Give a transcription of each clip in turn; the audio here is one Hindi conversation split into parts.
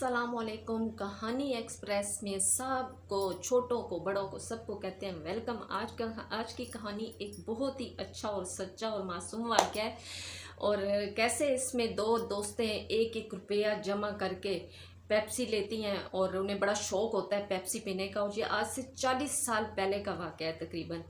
अस्सलामुअलैकुम। कहानी एक्सप्रेस में सबको, छोटों को बड़ों को, सबको कहते हैं वेलकम। आज की कहानी एक बहुत ही अच्छा और सच्चा और मासूम वाक़या है। और कैसे इसमें दो दोस्तें एक एक रुपया जमा करके पेप्सी लेती हैं और उन्हें बड़ा शौक़ होता है पेप्सी पीने का। और ये आज से 40 साल पहले का वाक़या है तकरीबन।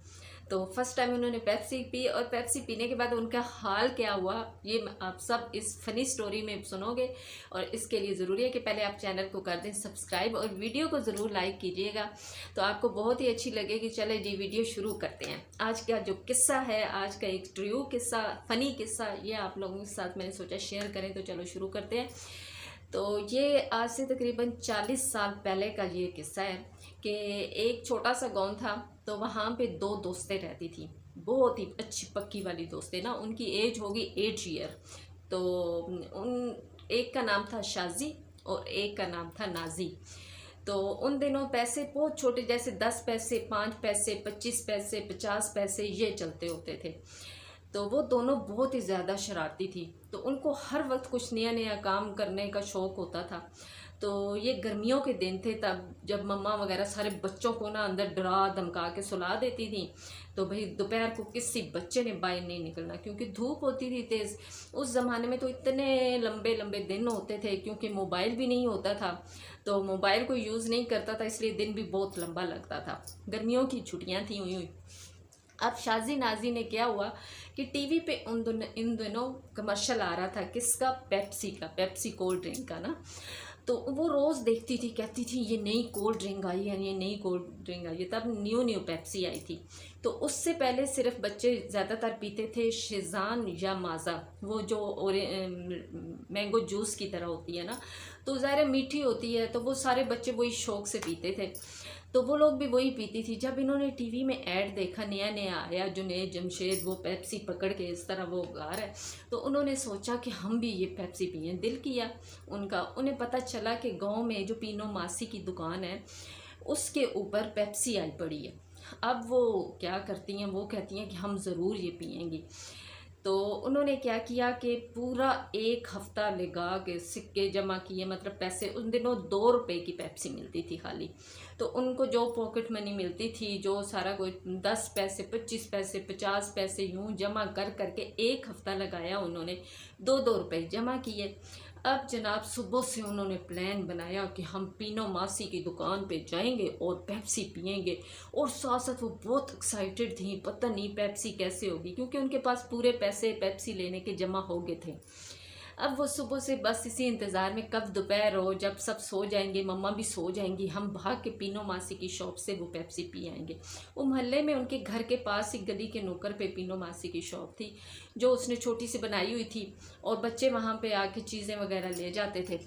तो फर्स्ट टाइम उन्होंने पेप्सी पी और पेप्सी पीने के बाद उनका हाल क्या हुआ ये आप सब इस फ़नी स्टोरी में सुनोगे। और इसके लिए ज़रूरी है कि पहले आप चैनल को कर दें सब्सक्राइब और वीडियो को ज़रूर लाइक कीजिएगा, तो आपको बहुत ही अच्छी लगेगी। चले जी वीडियो शुरू करते हैं। आज का जो किस्सा है, आज का एक ट्रू किस्सा, फ़नी किस्सा, ये आप लोगों के साथ मैंने सोचा शेयर करें। तो चलो शुरू करते हैं। तो ये आज से तकरीबन 40 साल पहले का ये किस्सा है कि एक छोटा सा गांव था। तो वहाँ पे दो दोस्तें रहती थी, बहुत ही अच्छी पक्की वाली दोस्तें ना। उनकी एज होगी 8 ईयर। तो उन एक का नाम था शाजी और एक का नाम था नाजी। तो उन दिनों पैसे बहुत छोटे, जैसे 10 पैसे, 5 पैसे, 25 पैसे, 50 पैसे ये चलते होते थे। तो वो दोनों बहुत ही ज़्यादा शरारती थी। तो उनको हर वक्त कुछ नया नया काम करने का शौक़ होता था। तो ये गर्मियों के दिन थे तब, जब मम्मा वगैरह सारे बच्चों को ना अंदर डरा धमका के सुला देती थी। तो भाई दोपहर को किसी बच्चे ने बाहर नहीं निकलना, क्योंकि धूप होती थी तेज़। उस ज़माने में तो इतने लंबे लंबे दिन होते थे, क्योंकि मोबाइल भी नहीं होता था। तो मोबाइल को यूज़ नहीं करता था, इसलिए दिन भी बहुत लंबा लगता था। गर्मियों की छुट्टियाँ थी हुई। अब शाजी नाजी ने क्या हुआ कि टीवी पे इन दिनों कमर्शियल आ रहा था, किसका? पेप्सी का, पेप्सी कोल्ड ड्रिंक का ना। तो वो रोज़ देखती थी, कहती थी ये नई कोल्ड ड्रिंक आई है, ये नई कोल्ड ड्रिंक आई है। तब न्यू पेप्सी आई थी। तो उससे पहले सिर्फ बच्चे ज़्यादातर पीते थे शेज़ान या माज़ा, वो जो मैंगो जूस की तरह होती है ना। तो ज़ाहिर मीठी होती है, तो वो सारे बच्चे वही शौक़ से पीते थे। तो वो लोग भी वही पीती थी। जब इन्होंने टीवी में ऐड देखा, नया नया आया जो नए जमशेद वो पेप्सी पकड़ के इस तरह वो गा रहा है, तो उन्होंने सोचा कि हम भी ये पेप्सी पिएं। दिल किया उनका। उन्हें पता चला कि गांव में जो पीनो मासी की दुकान है उसके ऊपर पेप्सी आई पड़ी है। अब वो क्या करती हैं, वो कहती हैं कि हम ज़रूर ये पिएंगी। तो उन्होंने क्या किया कि पूरा एक हफ्ता लगा के सिक्के जमा किए, मतलब पैसे। उन दिनों 2 रुपए की पेप्सी मिलती थी खाली। तो उनको जो पॉकेट मनी मिलती थी, जो सारा कोई 10 पैसे, 25 पैसे, 50 पैसे यूं जमा कर करके एक हफ्ता लगाया उन्होंने। 2-2 रुपए जमा किए। अब जनाब सुबह से उन्होंने प्लान बनाया कि हम पीनो मासी की दुकान पे जाएंगे और पेप्सी पिएंगे। और साथ साथ वो बहुत एक्साइटेड थी, पता नहीं पेप्सी कैसे होगी, क्योंकि उनके पास पूरे पैसे पेप्सी लेने के जमा हो गए थे। अब वो सुबह से बस इसी इंतज़ार में कब दोपहर हो, जब सब सो जाएंगे, मम्मा भी सो जाएंगी, हम भाग के पीनो मासी की शॉप से वो पेप्सी पी आएंगे। वो मोहल्ले में उनके घर के पास ही गली के नुक्कड़ पे पीनो मासी की शॉप थी, जो उसने छोटी सी बनाई हुई थी। और बच्चे वहाँ पे आके चीज़ें वगैरह ले जाते थे।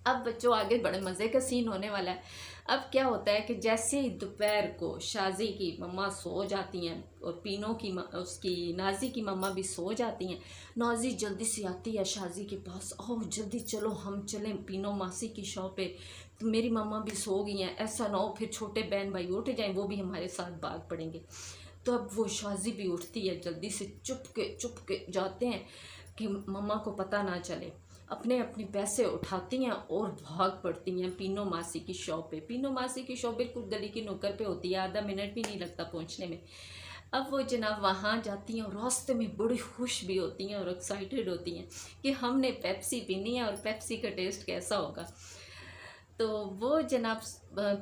अब बच्चों आगे बड़े मज़े का सीन होने वाला है। अब क्या होता है कि जैसे ही दोपहर को शाजी की मम्मा सो जाती हैं और पीनो की उसकी नाजी की मम्मा भी सो जाती हैं, नाजी जल्दी से आती है शाजी के पास, आओ जल्दी चलो हम चलें पीनो मासी की शॉप पे, तो मेरी मम्मा भी सो गई हैं, ऐसा ना हो फिर छोटे बहन भाई उठ जाएं, वो भी हमारे साथ भाग पड़ेंगे। तो अब वो शाजी भी उठती है, जल्दी से चुप के जाते हैं कि मम्मा को पता ना चले। अपने अपने पैसे उठाती हैं और भाग पड़ती हैं पीनो मासी की शॉप पे। पीनो मासी की शॉप बिल्कुल गली की नुक्कड़ पे होती है, आधा मिनट भी नहीं लगता पहुंचने में। अब वो जनाब वहाँ जाती हैं और रास्ते में बड़ी खुश भी होती हैं और एक्साइटेड होती हैं कि हमने पेप्सी पीनी है और पेप्सी का टेस्ट कैसा होगा। तो वो जनाब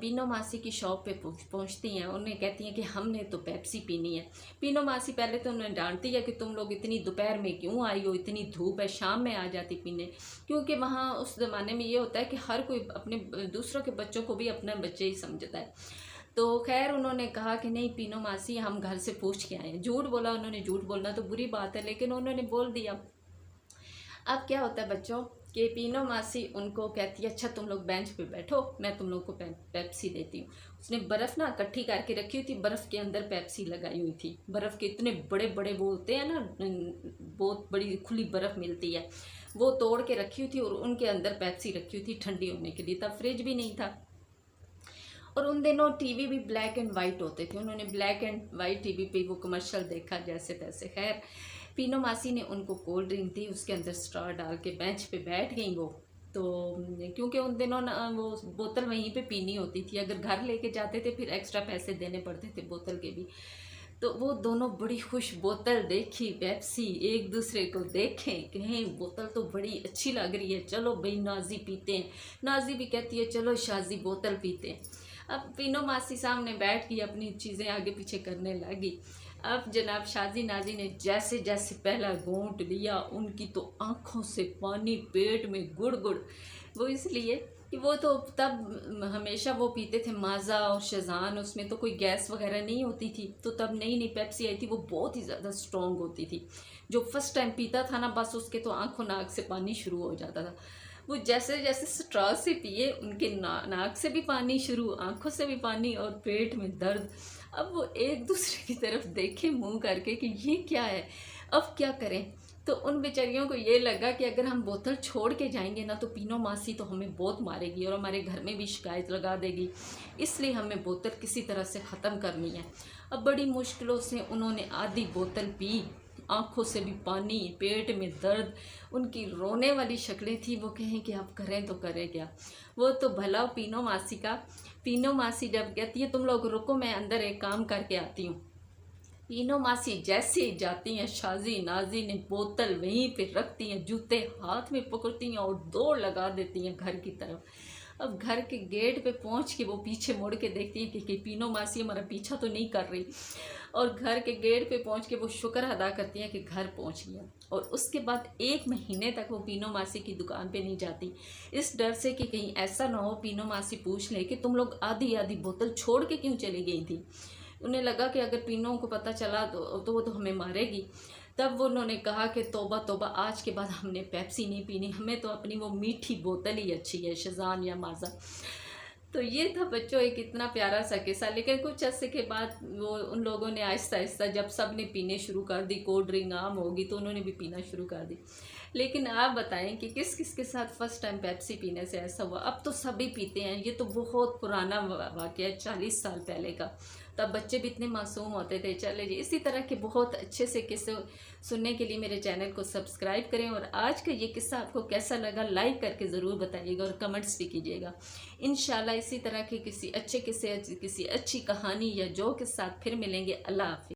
पीनो मासी की शॉप पे पहुंचती हैं। उन्हें कहती हैं कि हमने तो पेप्सी पीनी है। पीनो मासी पहले तो उन्हें डांटती है कि तुम लोग इतनी दोपहर में क्यों आई हो, इतनी धूप है, शाम में आ जाती पीने। क्योंकि वहाँ उस ज़माने में ये होता है कि हर कोई अपने दूसरों के बच्चों को भी अपना बच्चे ही समझता है। तो खैर उन्होंने कहा कि नहीं पीनो मासी हम घर से पूछ के आए हैं। झूठ बोला उन्होंने। झूठ बोलना तो बुरी बात है, लेकिन उन्होंने बोल दिया। अब क्या होता है बच्चों कि पीनो मासी उनको कहती है अच्छा तुम लोग बेंच पे बैठो, मैं तुम लोग को पेप्सी देती हूँ। उसने बर्फ़ ना इकट्ठी करके रखी हुई थी, बर्फ़ के अंदर पेप्सी लगाई हुई थी। बर्फ़ के इतने बड़े बड़े वो होते हैं ना, बहुत बड़ी खुली बर्फ़ मिलती है, वो तोड़ के रखी हुई थी और उनके अंदर पेप्सी रखी हुई थी ठंडी होने के लिए। तब फ्रिज भी नहीं था और उन दिनों टीवी भी ब्लैक एंड वाइट होते थे। उन्होंने ब्लैक एंड वाइट टीवी पे वो कमर्शियल देखा जैसे तैसे। खैर पीनो मासी ने उनको कोल्ड ड्रिंक दी, उसके अंदर स्ट्रॉ डाल के बेंच पे बैठ गई वो। तो क्योंकि उन दिनों ना वो बोतल वहीं पे पीनी होती थी, अगर घर लेके जाते थे फिर एक्स्ट्रा पैसे देने पड़ते थे बोतल के भी। तो वो दोनों बड़ी खुश बोतल देखी पेप्सी, एक दूसरे को देखें कहें बोतल तो बड़ी अच्छी लग रही है, चलो भाई नाजी पीते हैं। नाजी भी कहती है चलो शाजी बोतल पीते हैं। अब पीनो मासी सामने बैठ के अपनी चीज़ें आगे पीछे करने लगी। अब जनाब शाजी नाजी ने जैसे जैसे पहला घूंट लिया, उनकी तो आंखों से पानी, पेट में गुड़ गुड़। वो इसलिए कि वो तो तब हमेशा वो पीते थे माज़ा और शेज़ान, उसमें तो कोई गैस वगैरह नहीं होती थी। तो तब नई नई पेप्सी आई थी, वो बहुत ही ज़्यादा स्ट्रॉन्ग होती थी। जो फर्स्ट टाइम पीता था ना, बस उसके तो आंखों नाक से पानी शुरू हो जाता था। वो जैसे जैसे स्ट्रॉ से पिए, उनके नाक से भी पानी शुरू, आंखों से भी पानी और पेट में दर्द। अब वो एक दूसरे की तरफ देखे मुंह करके कि ये क्या है, अब क्या करें। तो उन बेचारियों को ये लगा कि अगर हम बोतल छोड़ के जाएंगे ना तो पीनो मासी तो हमें बहुत मारेगी और हमारे घर में भी शिकायत लगा देगी, इसलिए हमें बोतल किसी तरह से ख़त्म करनी है। अब बड़ी मुश्किलों से उन्होंने आधी बोतल पी, आंखों से भी पानी, पेट में दर्द, उनकी रोने वाली शक्लें थी। वो कहें कि अब करें तो करें क्या। वो तो भला पीनो मासी का, पीनो मासी जब कहती है तुम लोग रुको मैं अंदर एक काम करके आती हूँ, पीनो मासी जैसे ही जाती हैं, शाजी नाजी ने बोतल वहीं पे रखती हैं, जूते हाथ में पकड़ती हैं और दौड़ लगा देती हैं घर की तरफ। अब घर के गेट पे पहुंच के वो पीछे मुड़ के देखती हैं कि पीनो मासी हमारा पीछा तो नहीं कर रही, और घर के गेट पे पहुंच के वो शुक्र अदा करती हैं कि घर पहुंच गया। और उसके बाद 1 महीने तक वो पीनो मासी की दुकान पे नहीं जाती, इस डर से कि कहीं ऐसा ना हो पीनो मासी पूछ ले कि तुम लोग आधी आधी बोतल छोड़ के क्यों चली गई थी। उन्हें लगा कि अगर पीनो को पता चला तो वो तो हमें मारेगी। तब वो उन्होंने कहा कि तौबा तौबा, आज के बाद हमने पेप्सी नहीं पीनी, हमें तो अपनी वो मीठी बोतल ही अच्छी है, शेज़ान या माज़ा। तो ये था बच्चों एक इतना प्यारा सा किस्सा। लेकिन कुछ अर्से के बाद वो उन लोगों ने आहिस्ता आहिस्ता, जब सब ने पीने शुरू कर दी, कोल्ड ड्रिंक आम होगी तो उन्होंने भी पीना शुरू कर दी। लेकिन आप बताएं कि किस किस के साथ फर्स्ट टाइम पेप्सी पीने से ऐसा हुआ। अब तो सभी पीते हैं, ये तो बहुत पुराना वाक़या है, 40 साल पहले का। तब बच्चे भी इतने मासूम होते थे। चले जी, इसी तरह के बहुत अच्छे से किस्से सुनने के लिए मेरे चैनल को सब्सक्राइब करें। और आज का ये किस्सा आपको कैसा लगा लाइक करके ज़रूर बताइएगा और कमेंट्स भी कीजिएगा। इंशाल्लाह इसी तरह के किसी अच्छे किस्से, किसी अच्छी कहानी या जोक के साथ फिर मिलेंगे। अल्लाह हाफ़िज़।